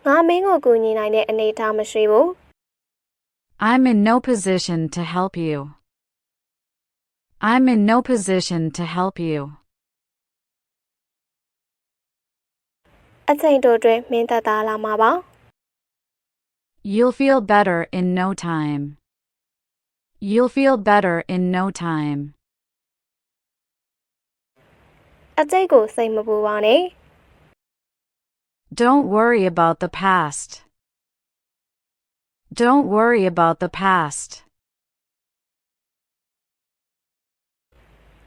ငါမင်းကိုကူညီနိုင်တဲ့အနေအထားမရှိဘူး I'm in no position to help you. I'm in no position to help you. အချိန်တိုအတွင်းမင်းသက်သာလာမှာပါ You'll feel better in no time. You'll feel better in no time. အကျိတ်ကိုစိတ်မပူပါနဲ့ Don't worry about the past. Don't worry about the past.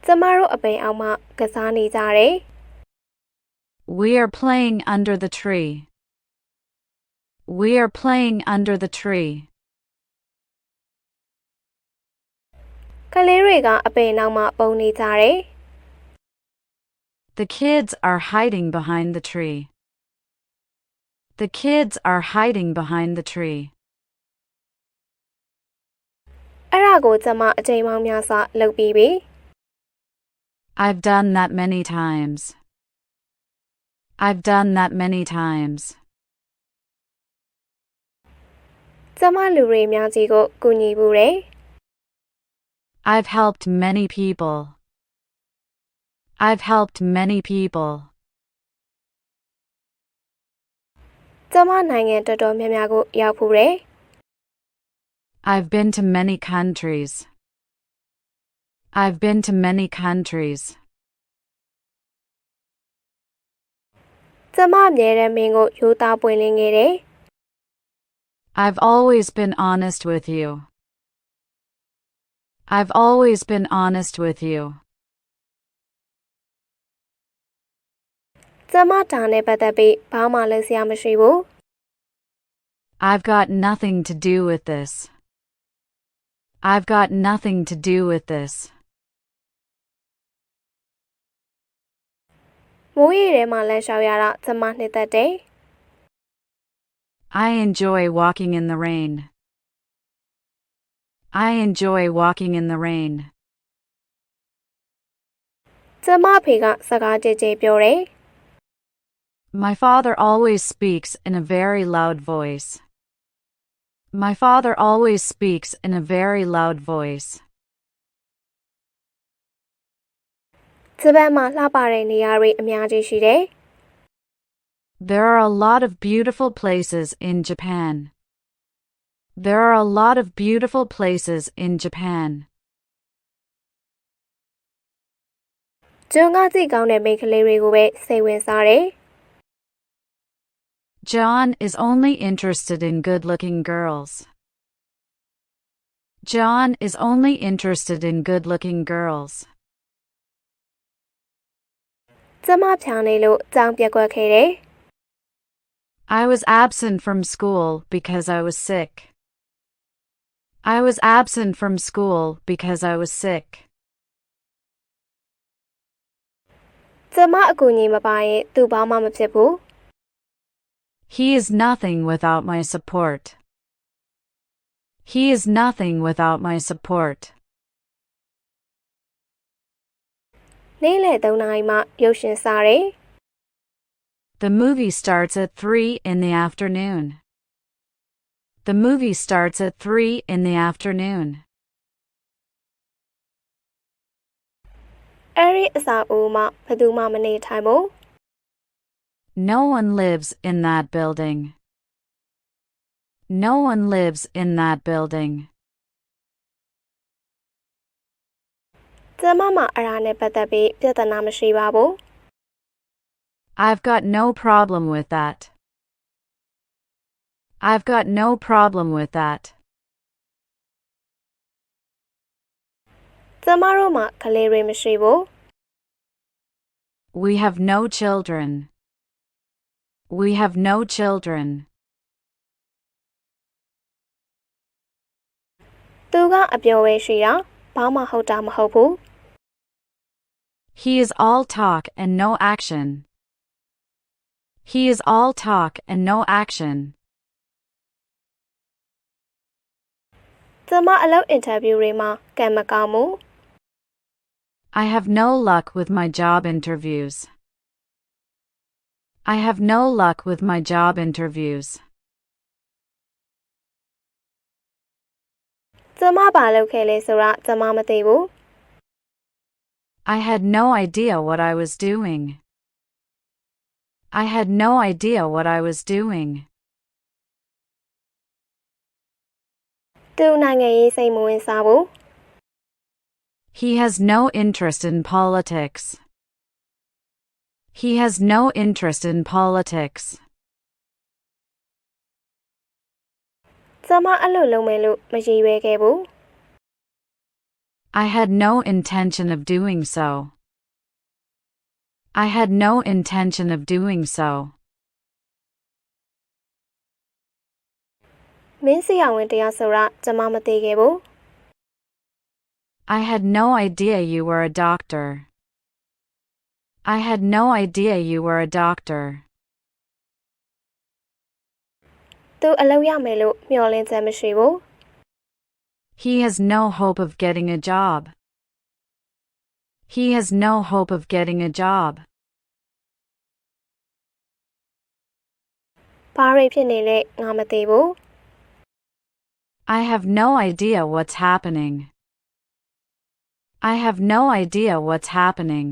ကျမတို့အပင်အောက်မှာကစားနေကြတယ် We are playing under the tree. We are playing under the tree. ကလေးတွေကအပင်နောက်မှာပုံနေကြတယ် The kids are hiding behind the tree. The kids are hiding behind the tree. အဲ့ဒါကိုကျမအချိန်ပေါင်းများစွာလုပ်ပြီးပြီ I've done that many times. I've done that many times. ကျမလူတွေအများကြီးကိုကူညီဘူးတယ် I've helped many people. I've helped many people. ကျမနိုင်ငံတော်တော်များများကိုရောက်ဖူးတယ် I've been to many countries. I've been to many countries. ကျမအမြဲတမ်းမင်းကိုရိုးသားပွင့်လင်းခဲ့တယ် I've always been honest with you. I've always been honest with you. ကျမဒါနဲ့ပတ်သက်ပြီးဘာမှလုပ်စရာမရှိဘူး I've got nothing to do with this. I've got nothing to do with this. မိုးရေထဲမှာလမ်းလျှောက်ရတာကျမနှစ်သက်တယ် I enjoy walking in the rain. I enjoy walking in the rain. ကျမအဖေကစကားကြဲကြဲပြောတယ် My father always speaks in a very loud voice. My father always speaks in a very loud voice. ဂျပန်မှာလှပတဲ့နေရာတွေအများကြီးရှိတယ် There are a lot of beautiful places in Japan. There are a lot of beautiful places in Japan. ကျွန်းကားကြည့်ကောင်းတဲ့မိန်းကလေးတွေကိုပဲစိတ်ဝင်စားတယ် John is only interested in good-looking girls. John is only interested in good-looking girls. ကျမဖြာနေလို့ကြောင်ပြက်ကွက်ခဲ့တယ် I was absent from school because I was sick. I was absent from school because I was sick. ကျမအကူအညီမပါရင်သူဘာမှမဖြစ်ဘူး He is nothing without my support. He is nothing without my support. နေ့လယ်3နာရီမှရုပ်ရှင်စားတယ် The movie starts at 3 in the afternoon. The movie starts at 3 in the afternoon. အဲ့ဒီအဆောက်အဦမှာဘယ်သူမှမနေထိုင်ဘူး No one lives in that building. No one lives in that building. ကျမမှအဲ့ဒါနဲ့ပတ်သက်ပြီးပြဿနာမရှိပါဘူး I've got no problem with that. I've got no problem with that. ကျမတို့မှကလေးတွေမရှိဘူး We have no children. We have no children. သူကအပြောပဲရှိတာဘာမှဟုတ်တာမဟုတ်ဘူး He is all talk and no action. He is all talk and no action. ကျမအလုပ်အင်တာဗျူးတွေမှာကံမကောင်းဘူး I have no luck with my job interviews. I have no luck with my job interviews. ကျမဘာလုပ်ခဲ့လဲဆိုတာကျမမသိဘူး I had no idea what I was doing. I had no idea what I was doing. သူနိုင်ငံရေးစိတ်မဝင်စားဘူး He has no interest in politics. He has no interest in politics. ကျမအဲ့လိုလုပ်မယ်လို့မရည်ရွယ်ခဲ့ဘူး I had no intention of doing so. I had no intention of doing so. မင်းဆရာဝန်တရားဆိုတာကျမမသိခဲ့ဘူး I had no idea you were a doctor. I had no idea you were a doctor. သူအလုပ်ရမယ်လို့မျှော်လင့်ချက်မရှိဘူး He has no hope of getting a job. He has no hope of getting a job. ဘာတွေဖြစ်နေလဲငါမသိဘူး I have no idea what's happening. I have no idea what's happening.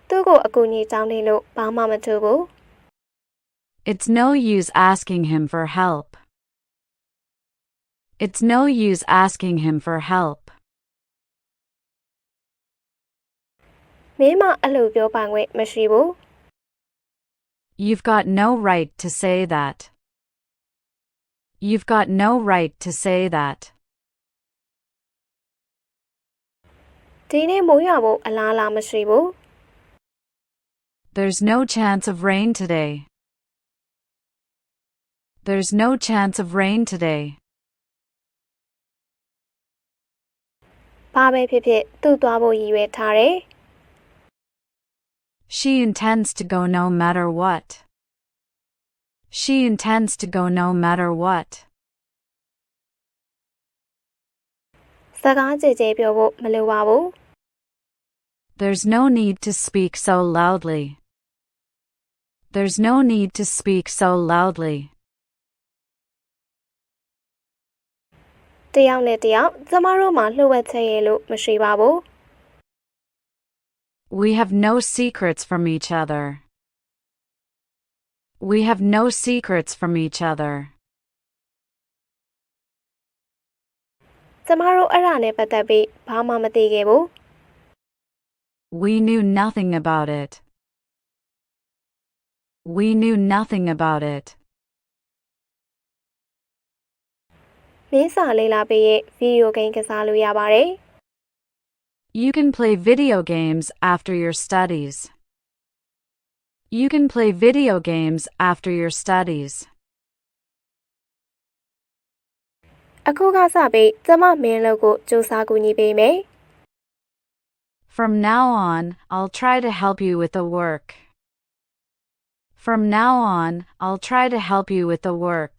သူ့ကိုအကူအညီတောင်းနေလို့ဘာမှမထူဘူး It's no use asking him for help. It's no use asking him for help. မင်းမအဲ့လိုပြောပိုင်ခွင့်မရှိဘူး You've got no right to say that. You've got no right to say that. ဒီနေ့မိုးရွာဖို့အလားအလာမရှိဘူး There's no chance of rain today. There's no chance of rain today. ဘာပဲဖြစ်ဖြစ်သူ့သွားဖို့ရည်ရွယ်ထားတယ် She intends to go no matter what. She intends to go no matter what. စကားကြဲကြဲပြောဖို့မလိုပါဘူး There's no need to speak so loudly. There's no need to speak so loudly. တယောက်နဲ့တယောက်ကျမတို့မှာလှုပ်ဝက်ချက်ရလို့မရှိပါဘူး We have no secrets from each other. We have no secrets from each other. ကျမတို့အဲ့ဒါနဲ့ပတ်သက်ပြီးဘာမှမသိခဲ့ဘူး We knew nothing about it. We knew nothing about it. မင်းစာလေးလာပေးရဲ့ဗီဒီယိုဂိမ်းကစားလို့ရပါတယ် You can play video games after your studies. You can play video games after your studies. အခုကစပြီးကျမမင်းလုပ်ကိုစူးစမ်းကူညီပေးမယ် From now on, I'll try to help you with the work. From now on, I'll try to help you with the work.